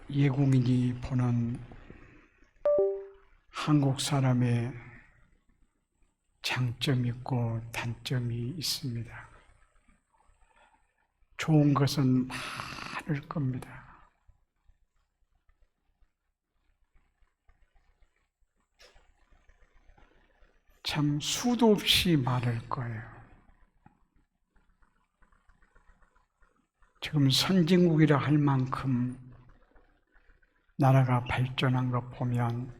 외국인이 보는 한국 사람의 장점이 있고 단점이 있습니다. 좋은 것은 많을 겁니다. 참 수도 없이 많을 거예요. 지금 선진국이라 할 만큼 나라가 발전한 것 보면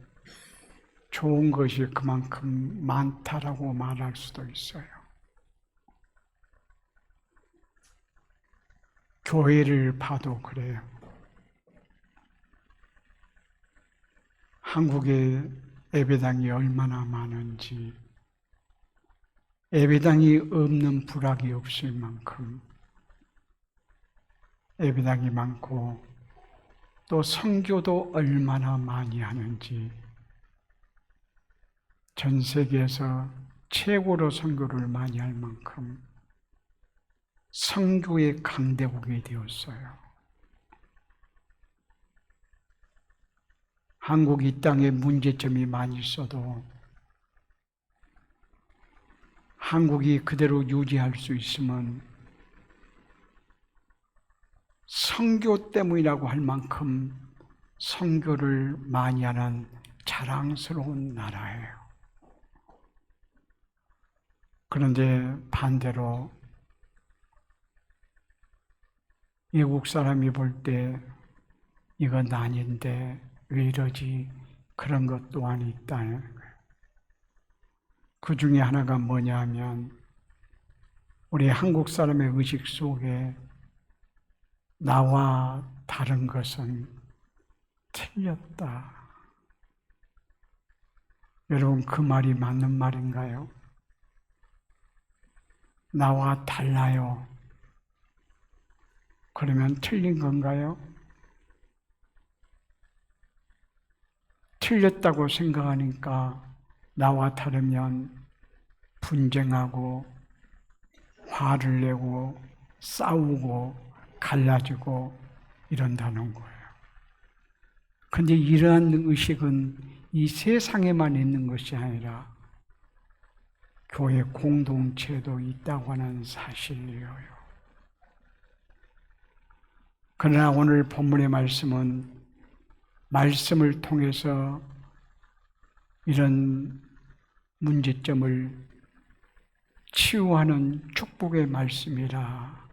좋은 것이 그만큼 많다라고 말할 수도 있어요. 교회를 봐도 그래요. 한국에 예배당이 얼마나 많은지, 예배당이 없는 부락이 없을 만큼 예배당이 많고, 또 선교도 얼마나 많이 하는지, 전 세계에서 최고로 선교를 많이 할 만큼 선교의 강대국이 되었어요. 한국이 이 땅에 문제점이 많이 있어도 한국이 그대로 유지할 수 있으면 선교 때문이라고 할 만큼 선교를 많이 하는 자랑스러운 나라예요. 그런데 반대로 외국 사람이 볼 때 이건 아닌데 왜 이러지? 그런 것 또한 있다는 거예요. 그 중에 하나가 뭐냐 하면 우리 한국 사람의 의식 속에 나와 다른 것은 틀렸다. 여러분, 그 말이 맞는 말인가요? 나와 달라요. 그러면 틀린 건가요? 틀렸다고 생각하니까 나와 다르면 분쟁하고 화를 내고 싸우고 갈라지고 이런다는 거예요. 그런데 이러한 의식은 이 세상에만 있는 것이 아니라 교회 공동체도 있다고 하는 사실이에요. 그러나 오늘 본문의 말씀은 말씀을 통해서 이런 문제점을 치유하는 축복의 말씀이라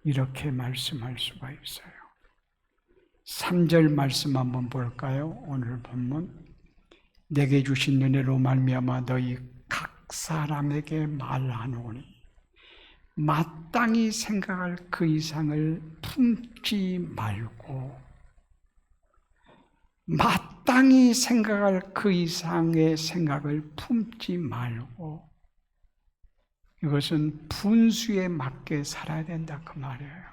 이렇게 말씀할 수가 있어요. 3절 말씀 한번 볼까요? 오늘 본문. 내게 주신 은혜로 말미암아 너희 각 사람에게 말하노니 마땅히 생각할 그 이상을 품지 말고, 마땅히 생각할 그 이상의 생각을 품지 말고, 이것은 분수에 맞게 살아야 된다 그 말이에요.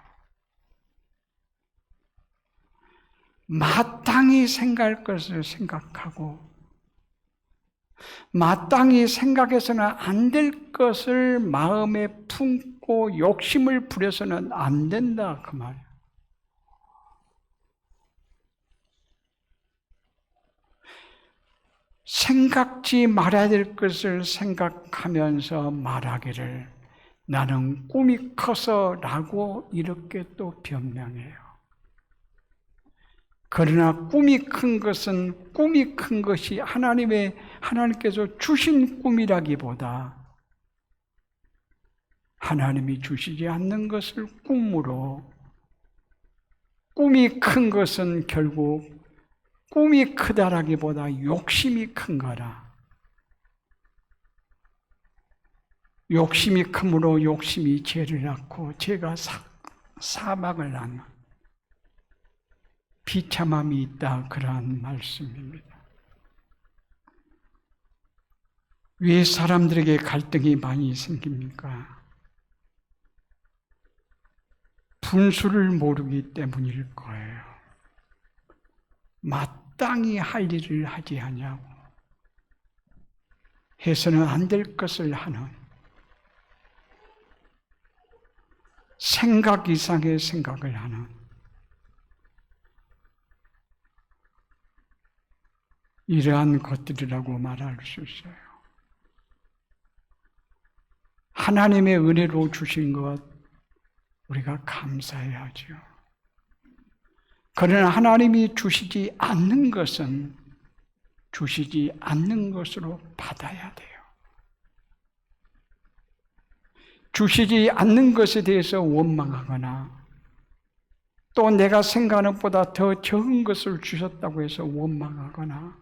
마땅히 생각할 것을 생각하고 마땅히 생각해서는 안 될 것을 마음에 품고 욕심을 부려서는 안 된다 그 말이에요. 생각지 말아야 될 것을 생각하면서 말하기를 나는 꿈이 커서 라고 이렇게 또 변명해요. 그러나 꿈이 큰 것은 꿈이 큰 것이 하나님께서 주신 꿈이라기보다 하나님이 주시지 않는 것을 꿈으로, 꿈이 큰 것은 결국 꿈이 크다라기보다 욕심이 큰 거라. 욕심이 크므로 욕심이 죄를 낳고 죄가 사망을 낳는 비참함이 있다, 그러한 말씀입니다. 왜 사람들에게 갈등이 많이 생깁니까? 분수를 모르기 때문일 거예요. 마땅히 할 일을 하지 않냐고, 해서는 안 될 것을 하는 생각 이상의 생각을 하는 이러한 것들이라고 말할 수 있어요. 하나님의 은혜로 주신 것 우리가 감사해야죠. 그러나 하나님이 주시지 않는 것은 주시지 않는 것으로 받아야 돼요. 주시지 않는 것에 대해서 원망하거나 또 내가 생각하는 것보다 더 적은 것을 주셨다고 해서 원망하거나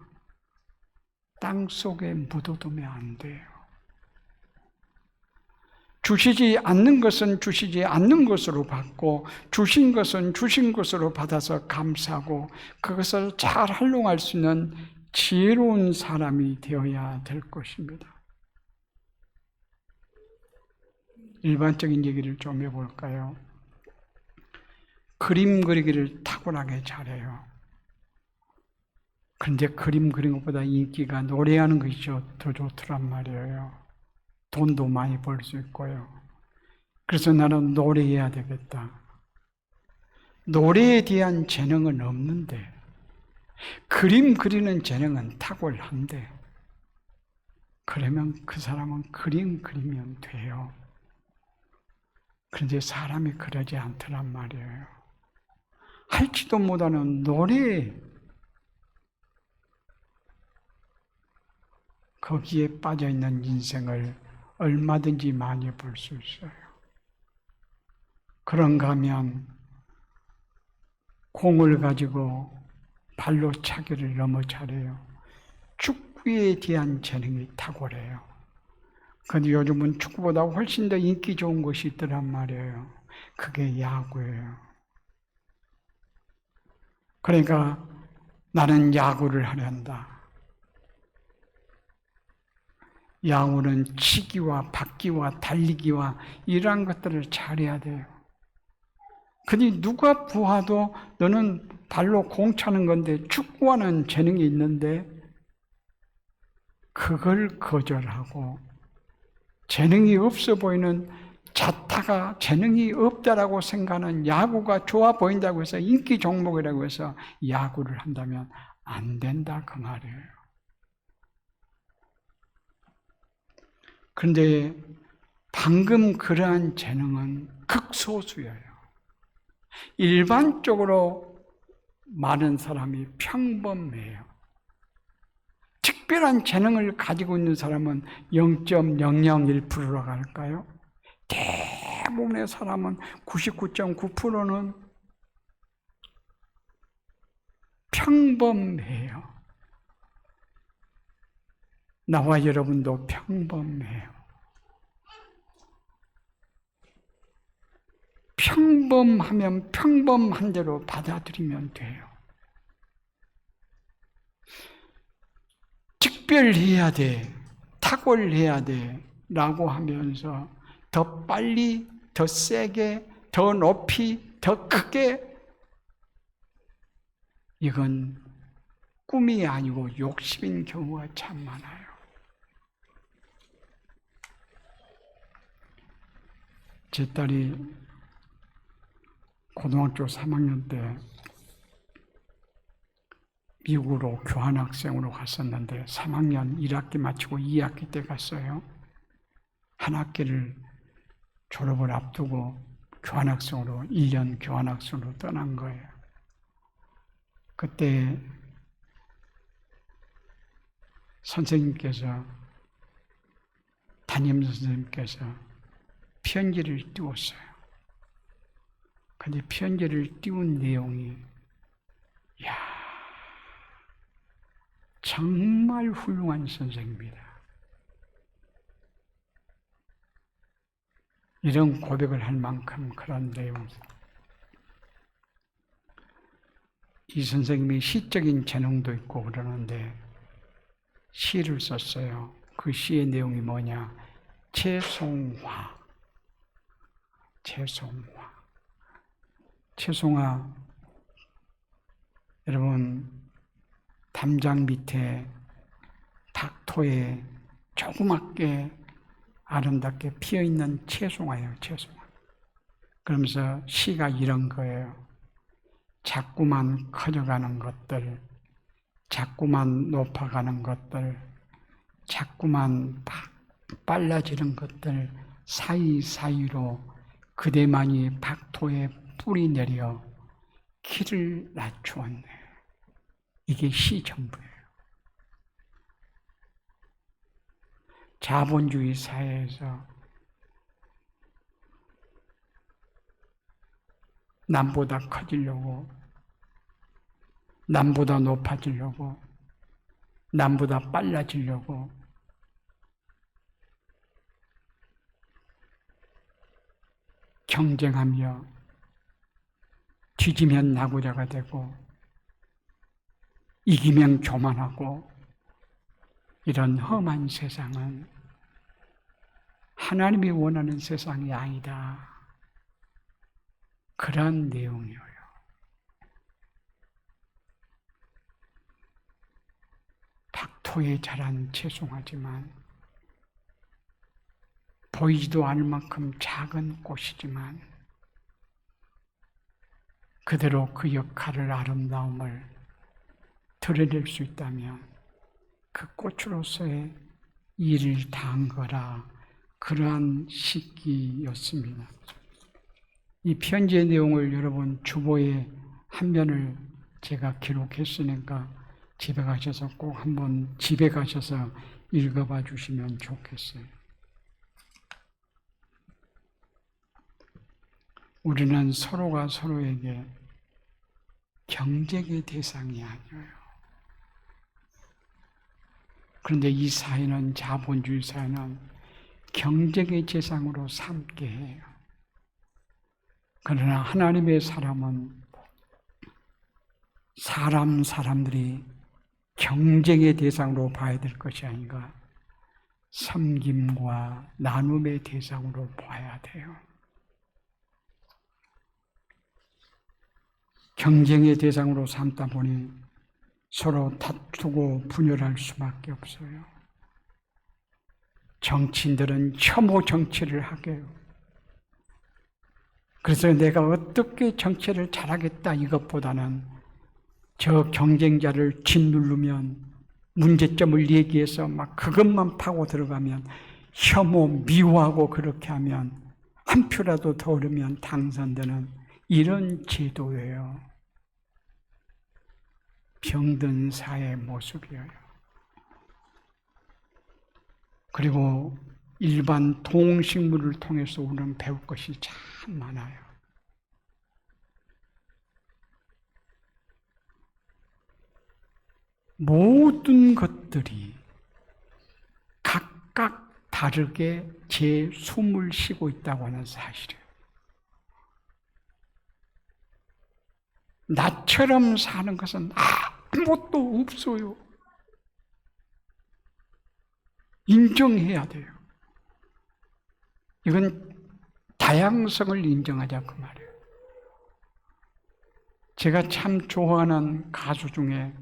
땅속에 묻어두면 안 돼요. 주시지 않는 것은 주시지 않는 것으로 받고 주신 것은 주신 것으로 받아서 감사하고 그것을 잘 활용할 수 있는 지혜로운 사람이 되어야 될 것입니다. 일반적인 얘기를 좀 해볼까요? 그림 그리기를 탁월하게 잘해요. 그런데 그림 그리는 것보다 인기가 노래하는 것이 더 좋더란 말이에요. 돈도 많이 벌 수 있고요. 그래서 나는 노래해야 되겠다. 노래에 대한 재능은 없는데 그림 그리는 재능은 탁월한데 그러면 그 사람은 그림 그리면 돼요. 그런데 사람이 그러지 않더란 말이에요. 할지도 못하는 노래 거기에 빠져있는 인생을 얼마든지 많이 볼 수 있어요. 그런가 하면 공을 가지고 발로 차기를 너무 잘해요. 축구에 대한 재능이 탁월해요. 그런데 요즘은 축구보다 훨씬 더 인기 좋은 것이 있더란 말이에요. 그게 야구예요. 그러니까 나는 야구를 하련다. 야구는 치기와 받기와 달리기와 이러한 것들을 잘해야 돼요. 근데 누가 보아도 너는 발로 공 차는 건데 축구하는 재능이 있는데 그걸 거절하고 재능이 없어 보이는 자타가 재능이 없다라고 생각하는 야구가 좋아 보인다고 해서 인기 종목이라고 해서 야구를 한다면 안 된다 그 말이에요. 그런데 방금 그러한 재능은 극소수예요. 일반적으로 많은 사람이 평범해요. 특별한 재능을 가지고 있는 사람은 0.001%라고 할까요? 대부분의 사람은 99.9%는 평범해요. 나와 여러분도 평범해요. 평범하면 평범한 대로 받아들이면 돼요. 특별해야 돼, 탁월해야 돼 라고 하면서 더 빨리, 더 세게, 더 높이, 더 크게 이건 꿈이 아니고 욕심인 경우가 참 많아요. 제 딸이 고등학교 3학년 때 미국으로 교환학생으로 갔었는데 3학년 1학기 마치고 2학기 때 갔어요. 한 학기를 졸업을 앞두고 교환학생으로 1년 교환학생으로 떠난 거예요. 그때 선생님께서 담임 선생님께서 편지를 띄웠어요. 근데 편지를 띄운 내용이 정말 훌륭한 선생님이다. 이런 고백을 할 만큼 그런 내용. 이 선생님이 시적인 재능도 있고 그러는데 시를 썼어요. 그 시의 내용이 뭐냐? 채송화. 채송화. 여러분 담장 밑에 닥토에 조그맣게 아름답게 피어있는 채송화예요. 채송화. 그러면서 시가 이런 거예요. 자꾸만 커져가는 것들, 자꾸만 높아가는 것들, 자꾸만 빨라지는 것들 사이사이로 그대만이 박토에 뿌리 내려 키를 낮추었네. 이게 시전부예요. 자본주의 사회에서 남보다 커지려고, 남보다 높아지려고, 남보다 빨라지려고 경쟁하며 뒤지면 나고자가 되고 이기면 교만하고, 이런 험한 세상은 하나님이 원하는 세상이 아니다. 그런 내용이에요. 박토에 자란 죄송하지만 보이지도 않을 만큼 작은 꽃이지만 그대로 그 역할을, 아름다움을 드러낼 수 있다면 그 꽃으로서의 일을 다한 거라, 그러한 시기였습니다. 이 편지의 내용을 여러분 주보에 한 면을 제가 기록했으니까 집에 가셔서 꼭 한번 집에 가셔서 읽어봐 주시면 좋겠어요. 우리는 서로가 서로에게 경쟁의 대상이 아니에요. 그런데 이 사회는, 자본주의 사회는 경쟁의 대상으로 삼게 해요. 그러나 하나님의 사람은 사람들이 경쟁의 대상으로 봐야 될 것이 아니라 섬김과 나눔의 대상으로 봐야 돼요. 경쟁의 대상으로 삼다 보니 서로 다투고 분열할 수밖에 없어요. 정치인들은 혐오 정치를 하게 해요. 그래서 내가 어떻게 정치를 잘하겠다 이것보다는 저 경쟁자를 짓누르면, 문제점을 얘기해서 막 그것만 파고 들어가면, 혐오, 미워하고 그렇게 하면 한 표라도 더 오르면 당선되는 이런 제도예요. 병든 사회의 모습이에요. 그리고 일반 동식물을 통해서 우리는 배울 것이 참 많아요. 모든 것들이 각각 다르게 제 숨을 쉬고 있다고 하는 사실이에요. 나처럼 사는 것은 아무것도 없어요. 인정해야 돼요. 이건 다양성을 인정하자 그 말이에요. 제가 참 좋아하는 가수 중에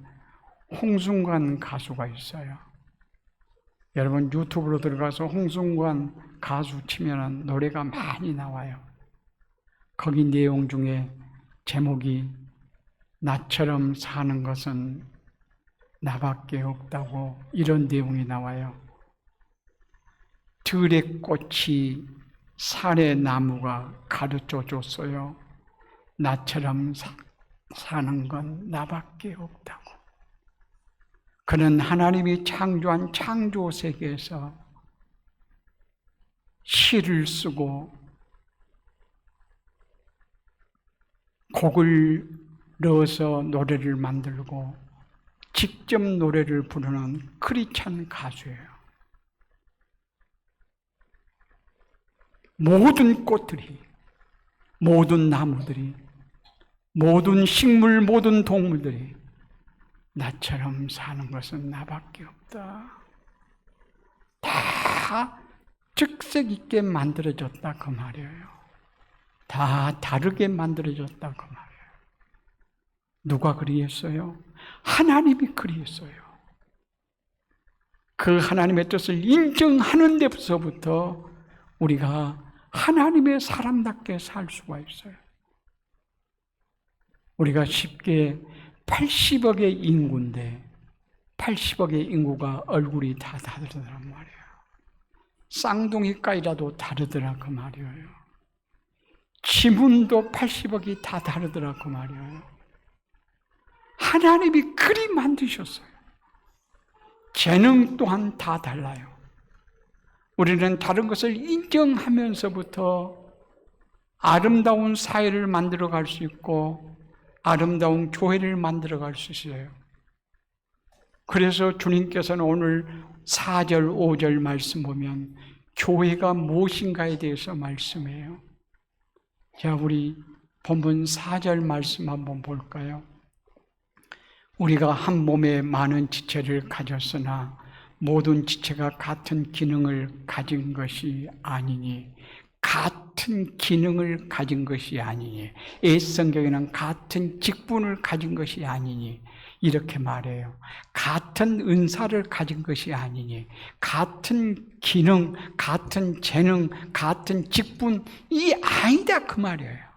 홍순관 가수가 있어요. 여러분 유튜브로 들어가서 홍순관 가수 치면은 노래가 많이 나와요. 거기 내용 중에 제목이 나처럼 사는 것은 나밖에 없다고, 이런 내용이 나와요. 들의 꽃이 산의 나무가 가르쳐 줬어요. 나처럼 사는 건 나밖에 없다고. 그는 하나님이 창조한 창조 세계에서 시를 쓰고 곡을 넣어서 노래를 만들고 직접 노래를 부르는 크리스찬 가수예요. 모든 꽃들이, 모든 나무들이, 모든 식물, 모든 동물들이 나처럼 사는 것은 나밖에 없다. 다 특색 있게 만들어졌다 그 말이에요. 다 다르게 만들어졌다 그 말이에요. 누가 그리했어요? 하나님이 그리했어요. 그 하나님의 뜻을 인정하는 데서부터 우리가 하나님의 사람답게 살 수가 있어요. 우리가 쉽게 80억의 인구인데 80억의 인구가 얼굴이 다 다르더란 말이에요. 쌍둥이까지라도 다르더라 그 말이에요. 지문도 80억이 다 다르더라 그 말이에요. 하나님이 그리 만드셨어요. 재능 또한 다 달라요. 우리는 다른 것을 인정하면서부터 아름다운 사회를 만들어 갈 수 있고 아름다운 교회를 만들어 갈 수 있어요. 그래서 주님께서는 오늘 4절, 5절 말씀 보면 교회가 무엇인가에 대해서 말씀해요. 자, 우리 본문 4절 말씀 한번 볼까요? 우리가 한 몸에 많은 지체를 가졌으나 모든 지체가 같은 기능을 가진 것이 아니니, 같은 기능을 가진 것이 아니니, 성경에는 같은 직분을 가진 것이 아니니 이렇게 말해요. 같은 은사를 가진 것이 아니니, 같은 기능, 같은 재능, 같은 직분이 아니다 그 말이에요.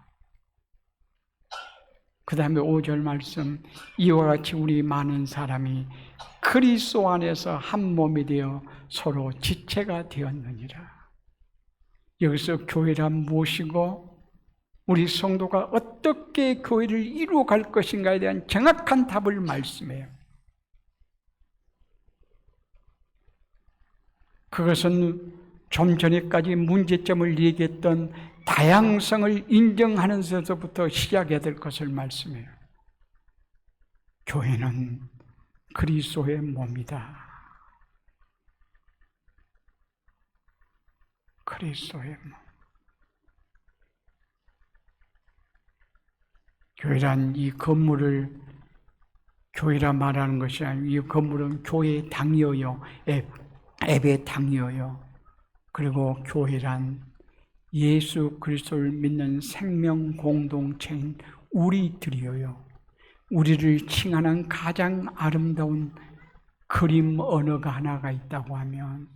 그 다음에 5절 말씀, 이와 같이 우리 많은 사람이 그리스도 안에서 한 몸이 되어 서로 지체가 되었느니라. 여기서 교회란 무엇이고 우리 성도가 어떻게 교회를 이루어갈 것인가에 대한 정확한 답을 말씀해요. 그것은 좀 전에까지 문제점을 얘기했던 다양성을 인정하는 데서부터 시작해야 될 것을 말씀해요. 교회는 그리스도의 몸이다. 그리스도의 몸. 교회란 이 건물을 교회라 말하는 것이 아니고 이 건물은 교회의 당이어요. 앱의 당이어요. 그리고 교회란 예수 그리스도를 믿는 생명 공동체인 우리들이어요. 우리를 칭하는 가장 아름다운 그림 언어가 하나가 있다고 하면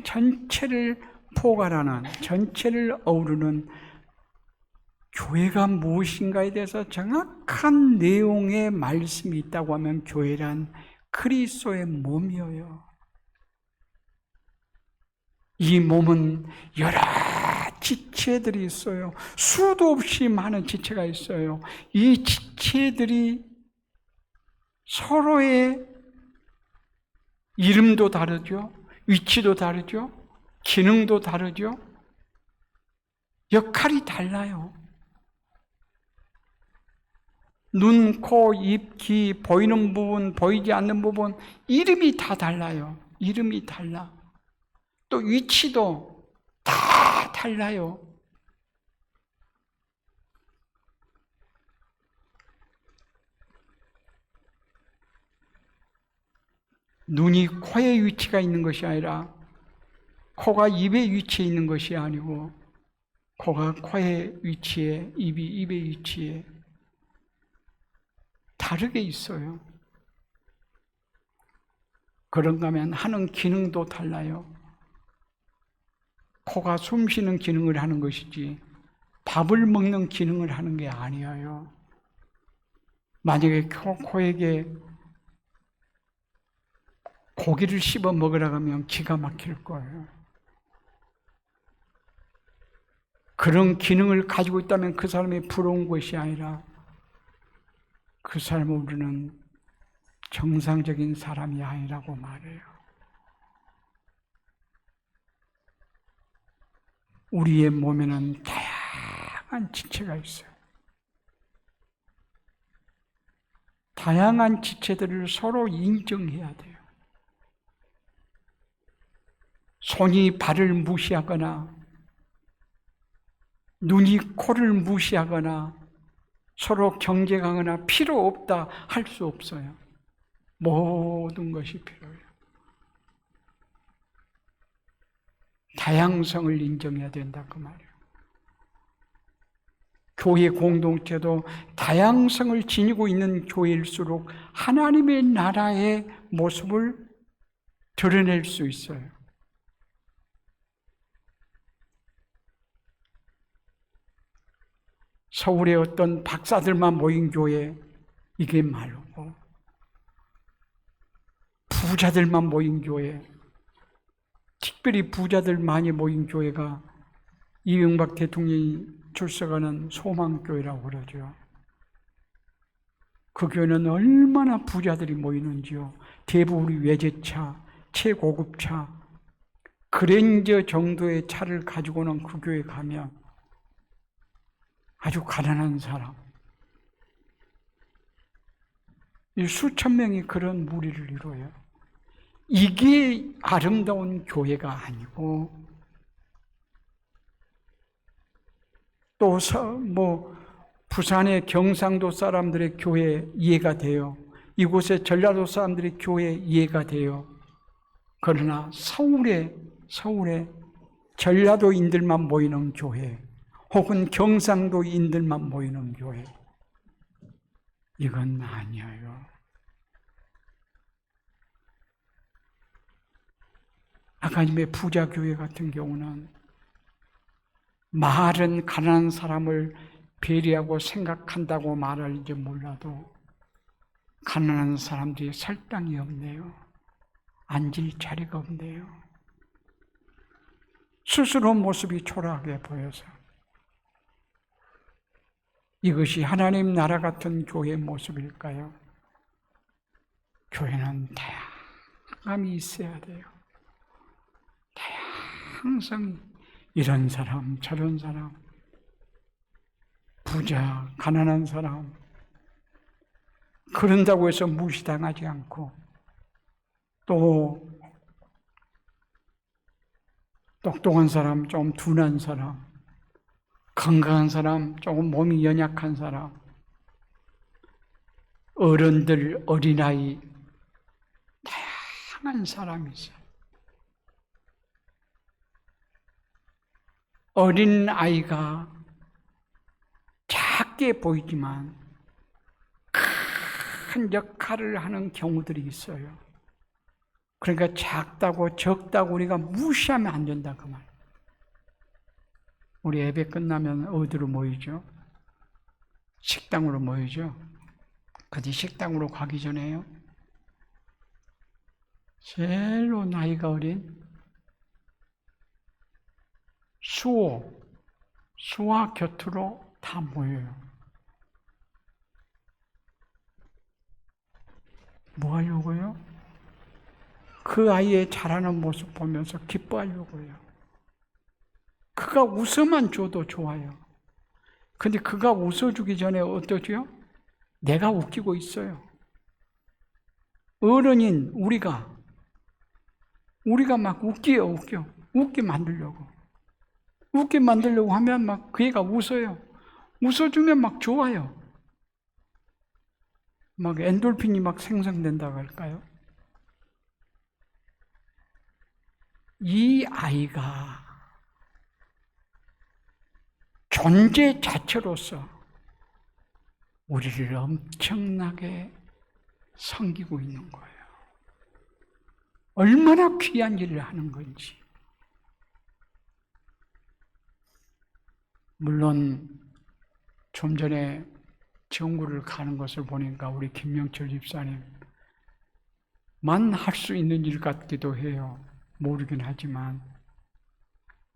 전체를 포괄하는, 전체를 어우르는 교회가 무엇인가에 대해서 정확한 내용의 말씀이 있다고 하면 교회란 그리스도의 몸이어요. 이 몸은 여러 지체들이 있어요. 수도 없이 많은 지체가 있어요. 이 지체들이 서로의 이름도 다르죠. 위치도 다르죠. 기능도 다르죠. 역할이 달라요. 눈, 코, 입, 귀, 보이는 부분, 보이지 않는 부분, 이름이 다 달라요. 이름이 달라. 또 위치도 다 달라요. 눈이 코의 위치가 있는 것이 아니라 코가 입의 위치에 있는 것이 아니고 코가 코의 위치에, 입이 입의 위치에 다르게 있어요. 그런가 하면 하는 기능도 달라요. 코가 숨 쉬는 기능을 하는 것이지 밥을 먹는 기능을 하는 게 아니에요. 만약에 코에게 고기를 씹어 먹으라고 하면 기가 막힐 거예요. 그런 기능을 가지고 있다면 그 사람이 부러운 것이 아니라 그 사람을 우리는 정상적인 사람이 아니라고 말해요. 우리의 몸에는 다양한 지체가 있어요. 다양한 지체들을 서로 인정해야 돼요. 손이 발을 무시하거나 눈이 코를 무시하거나 서로 경쟁하거나 필요 없다 할 수 없어요. 모든 것이 필요해요. 다양성을 인정해야 된다 그 말이에요. 교회 공동체도 다양성을 지니고 있는 교회일수록 하나님의 나라의 모습을 드러낼 수 있어요. 서울의 어떤 박사들만 모인 교회 이게 말고 부자들만 모인 교회, 특별히 부자들 많이 모인 교회가 이명박 대통령이 출석하는 소망교회라고 그러죠. 그 교회는 얼마나 부자들이 모이는지요. 대부분 외제차, 최고급차, 그랜저 정도의 차를 가지고는 그 교회 가면 아주 가난한 사람, 수천 명이 그런 무리를 이루어요. 이게 아름다운 교회가 아니고, 또 부산의 경상도 사람들의 교회 이해가 돼요. 이곳의 전라도 사람들의 교회 이해가 돼요. 그러나 서울에 전라도인들만 모이는 교회, 혹은 경상도인들만 모이는 교회, 이건 아니에요. 아카님의 부자교회 같은 경우는 말은 가난한 사람을 배려하고 생각한다고 말할지 몰라도 가난한 사람들이 살 땅이 없네요. 앉을 자리가 없네요. 스스로 모습이 초라하게 보여서. 이것이 하나님 나라 같은 교회의 모습일까요? 교회는 다양함이 있어야 돼요. 다양성이, 이런 사람, 저런 사람, 부자, 가난한 사람, 그런다고 해서 무시당하지 않고, 또 똑똑한 사람, 좀 둔한 사람, 건강한 사람, 조금 몸이 연약한 사람, 어른들, 어린아이, 다양한 사람이 있어요. 어린 아이가 작게 보이지만 큰 역할을 하는 경우들이 있어요. 그러니까 작다고 적다고 우리가 무시하면 안 된다 그 말. 우리 예배 끝나면 어디로 모이죠? 식당으로 모이죠. 근데 식당으로 가기 전에요, 제일로 나이가 어린 수와 곁으로 다 모여요. 뭐 하려고요? 그 아이의 자라는 모습 보면서 기뻐하려고요. 그가 웃어만 줘도 좋아요. 근데 그가 웃어주기 전에 어떠죠? 내가 웃기고 있어요. 어른인 우리가 막 웃게 만들려고. 웃게 만들려고 하면 막 그 애가 웃어요. 웃어주면 막 좋아요. 막 엔돌핀이 막 생성된다고 할까요? 이 아이가 존재 자체로서 우리를 엄청나게 섬기고 있는 거예요. 얼마나 귀한 일을 하는 건지. 물론 좀 전에 정구를 가는 것을 보니까 우리 김명철 집사님 만 할 수 있는 일 같기도 해요. 모르긴 하지만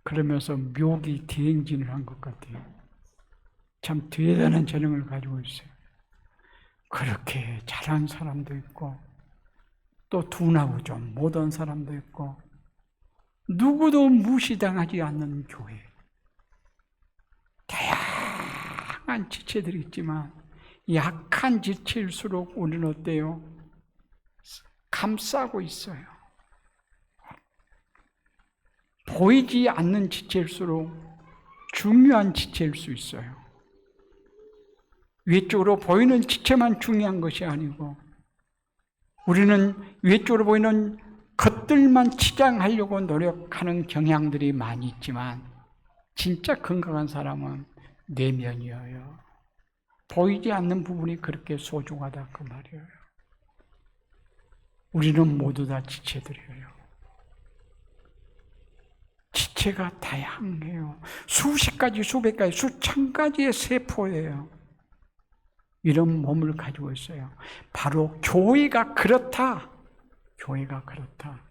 그러면서 묘기 대행진을 한 것 같아요. 참 대단한 재능을 가지고 있어요. 그렇게 잘한 사람도 있고 또 둔하고 좀 못한 사람도 있고 누구도 무시당하지 않는 교회. 다양한 지체들이 있지만 약한 지체일수록 우리는 어때요? 감싸고 있어요. 보이지 않는 지체일수록 중요한 지체일 수 있어요. 외적으로 보이는 지체만 중요한 것이 아니고 우리는 외적으로 보이는 것들만 치장하려고 노력하는 경향들이 많이 있지만 진짜 건강한 사람은 내면이에요. 보이지 않는 부분이 그렇게 소중하다 그 말이에요. 우리는 모두 다 지체들이에요. 지체가 다양해요. 수십 가지, 수백 가지, 수천 가지의 세포예요. 이런 몸을 가지고 있어요. 바로 교회가 그렇다. 교회가 그렇다.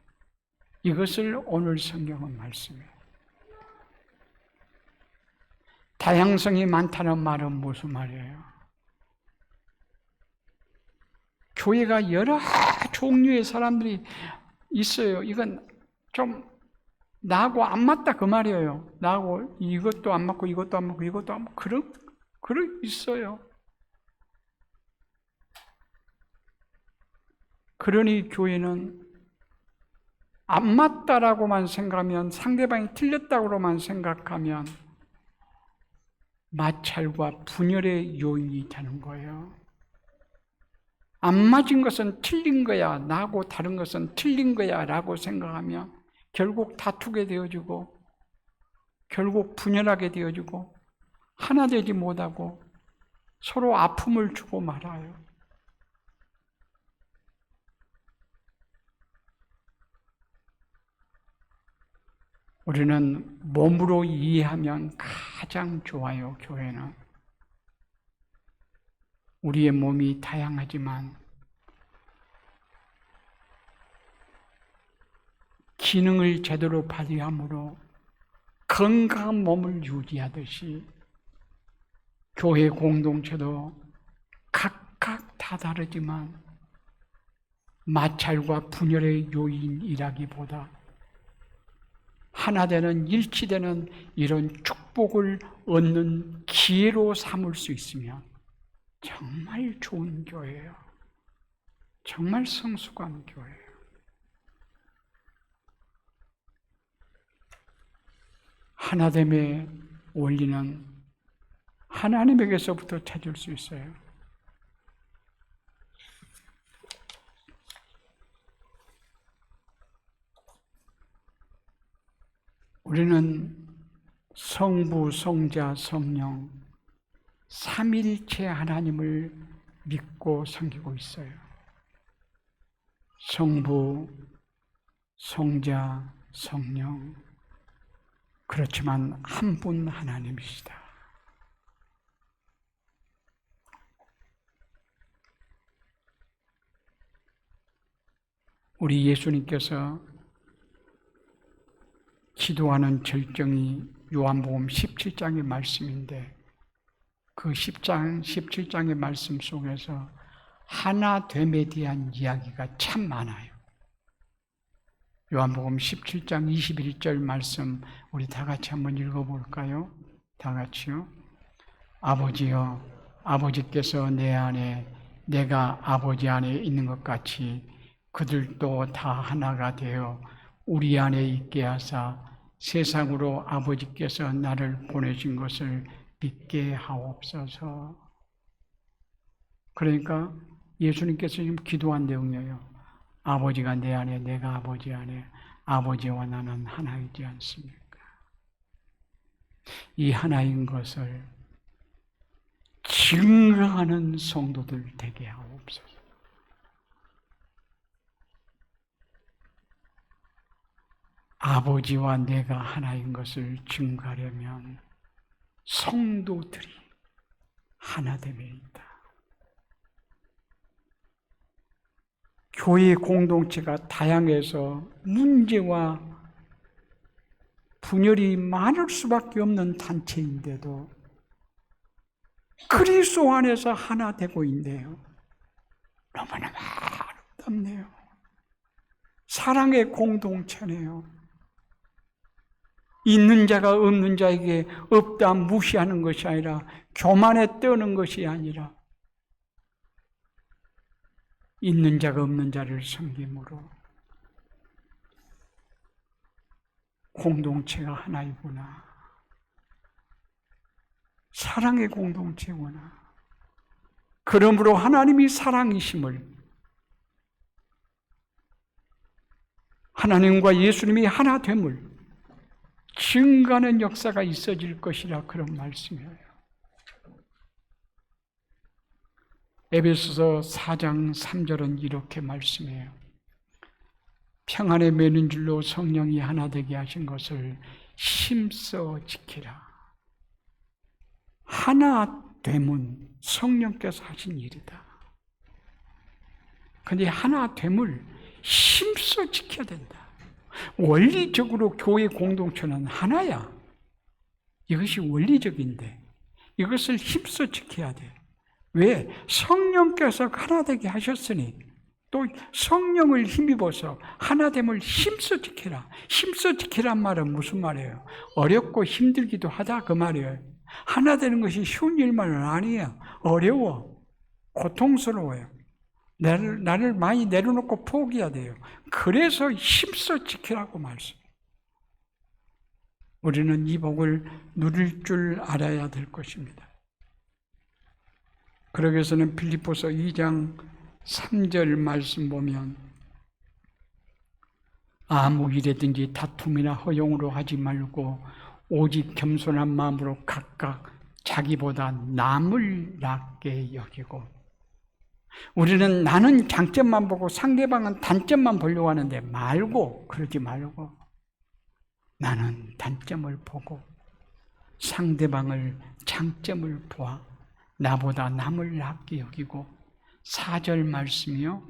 이것을 오늘 성경은 말씀해요. 다양성이 많다는 말은 무슨 말이에요? 교회가 여러 종류의 사람들이 있어요. 이건 좀 나하고 안 맞다 그 말이에요. 나하고 이것도 안 맞고 이것도 안 맞고 이것도 안 맞고 그런 있어요. 그러니 교회는 안 맞다라고만 생각하면, 상대방이 틀렸다고만 생각하면 마찰과 분열의 요인이 되는 거예요. 안 맞은 것은 틀린 거야, 나하고 다른 것은 틀린 거야 라고 생각하면 결국 다투게 되어지고, 결국 분열하게 되어지고, 하나 되지 못하고 서로 아픔을 주고 말아요. 우리는 몸으로 이해하면 가장 좋아요. 교회는 우리의 몸이 다양하지만 기능을 제대로 발휘함으로 건강한 몸을 유지하듯이 교회 공동체도 각각 다 다르지만 마찰과 분열의 요인이라기보다 하나 되는, 일치되는 이런 축복을 얻는 기회로 삼을 수 있으면 정말 좋은 교회예요. 정말 성숙한 교회예요. 하나됨의 원리는 하나님에게서부터 찾을 수 있어요. 우리는 성부, 성자, 성령 삼일체 하나님을 믿고 섬기고 있어요. 성부, 성자, 성령, 그렇지만 한 분 하나님이시다. 우리 예수님께서 기도하는 절정이 요한복음 17장의 말씀인데, 그 10장, 17장의 말씀 속에서 하나됨에 대한 이야기가 참 많아요. 요한복음 17장 21절 말씀 우리 다 같이 한번 읽어볼까요? 다 같이요. 아버지여, 아버지께서 내 안에, 내가 아버지 안에 있는 것 같이 그들도 다 하나가 되어 우리 안에 있게 하사 세상으로 아버지께서 나를 보내신 것을 믿게 하옵소서. 그러니까 예수님께서 지금 기도한 내용이에요. 아버지가 내 안에, 내가 아버지 안에, 아버지와 나는 하나이지 않습니까? 이 하나인 것을 증거하는 성도들 되게 하옵소서. 아버지와 내가 하나인 것을 증거하려면 성도들이 하나됨에 있다. 교회 공동체가 다양해서 문제와 분열이 많을 수밖에 없는 단체인데도 그리스도 안에서 하나 되고 있네요. 너무나 아름답네요. 사랑의 공동체네요. 있는 자가 없는 자에게 없다 무시하는 것이 아니라, 교만에 떠는 것이 아니라 있는 자가 없는 자를 섬김으로 공동체가 하나이구나. 사랑의 공동체구나. 그러므로 하나님이 사랑이심을, 하나님과 예수님이 하나됨을 증거하는 역사가 있어질 것이라, 그런 말씀이에요. 에베소서 4장 3절은 이렇게 말씀해요. 평안에 매는 줄로 성령이 하나 되게 하신 것을 힘써 지키라. 하나됨은 성령께서 하신 일이다. 그런데 하나됨을 힘써 지켜야 된다. 원리적으로 교회 공동체는 하나야. 이것이 원리적인데 이것을 힘써 지켜야 돼. 왜? 성령께서 하나 되게 하셨으니 또 성령을 힘입어서 하나됨을 힘써 지키라. 힘써 지키란 말은 무슨 말이에요? 어렵고 힘들기도 하다 그 말이에요. 하나 되는 것이 쉬운 일만은 아니에요. 어려워. 고통스러워요. 나를 많이 내려놓고 포기해야 돼요. 그래서 힘써 지키라고 말씀해요. 우리는 이 복을 누릴 줄 알아야 될 것입니다. 그러기 위해서는 빌립보서 2장 3절 말씀 보면 아무 일에든지 다툼이나 허용으로 하지 말고 오직 겸손한 마음으로 각각 자기보다 남을 낫게 여기고, 우리는 나는 장점만 보고 상대방은 단점만 보려고 하는데 그러지 말고 나는 단점을 보고 상대방을 장점을 보아 나보다 남을 낫게 여기고, 4절 말씀이요,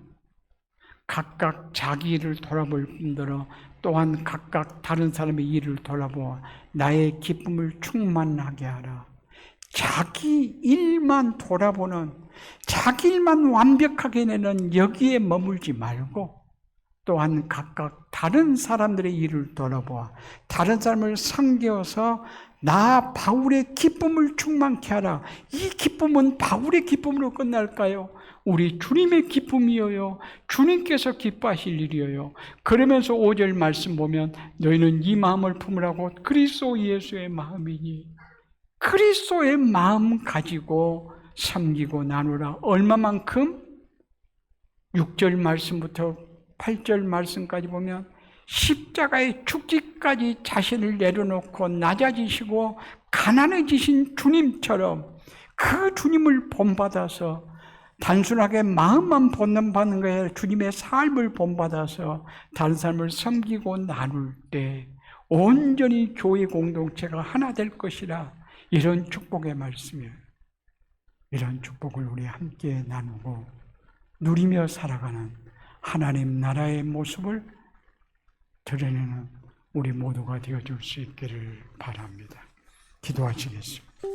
각각 자기 일을 돌아볼 뿐더러 또한 각각 다른 사람의 일을 돌아보아 나의 기쁨을 충만하게 하라. 자기 일만 돌아보는, 자기 일만 완벽하게 내는 여기에 머물지 말고 또한 각각 다른 사람들의 일을 돌아보아 다른 사람을 섬겨서 나 바울의 기쁨을 충만케 하라. 이 기쁨은 바울의 기쁨으로 끝날까요? 우리 주님의 기쁨이어요. 주님께서 기뻐하실 일이어요. 그러면서 5절 말씀 보면 너희는 이 마음을 품으라고 그리스도 예수의 마음이니, 그리스도의 마음 가지고 섬기고 나누라. 얼마만큼? 6절 말씀부터 8절 말씀까지 보면 십자가의 죽기까지 자신을 내려놓고 낮아지시고 가난해지신 주님처럼 그 주님을 본받아서 단순하게 마음만 본받는 것이 아니라 주님의 삶을 본받아서 다른 사람을 섬기고 나눌 때 온전히 교회 공동체가 하나 될 것이라. 이런 축복의 말씀이에요. 이런 축복을 우리 함께 나누고 누리며 살아가는 하나님 나라의 모습을 드러내는 우리 모두가 되어줄 수 있기를 바랍니다. 기도하시겠습니다.